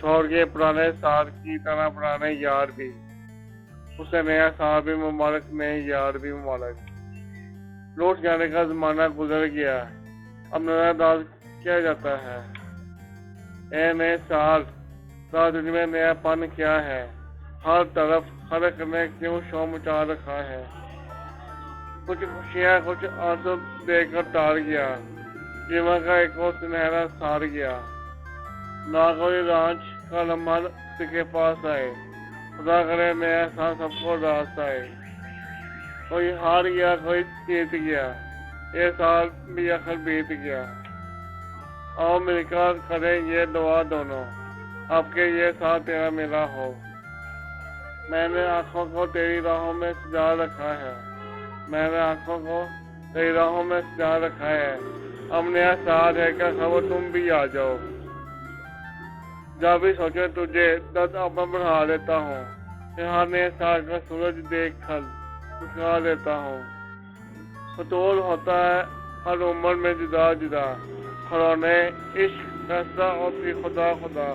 छोड़ के पुराने साल की तरह पुराने यार भी, उसे नया साल भी मुबारक, नए यार भी मुबारक। लौट जाने का जमाना गुजर गया, अब नया दाज किया जाता है। ए नए साल, दाज में नयापन क्या है? हर तरफ खड़क ने क्यों शोर मचा रखा है? कुछ खुशियाँ कुछ आंसू देकर तार गया, जीवन का एक और सुनहरा सार गया। ना कोई रांच का लम्हा के पास आए, खुदा करे नया साल सबको रास आए। कोई हार गया कोई जीत गया, ये साल भी आखिर बीत गया। आओ मिलकर करें ये दुआ दोनों, आपके ये साथ तेरा मिला हो। मैंने आंखों को तेरी राहों में सजा रखा है, मैंने आंखों को तेरी राहों में सजा रखा है। अब नया साल है, क्या खबर तुम भी आ जाओ। जब भी सोचे तुझे दर्द अपना बढ़ा लेता हूँ, यहाँ नए साल का सूरज देख कर मुस्कुरा लेता हूँ। फतूल होता है हर उम्र में जुदा जुदा, खिलौने इश्क फैसला और फिर खुदा खुदा।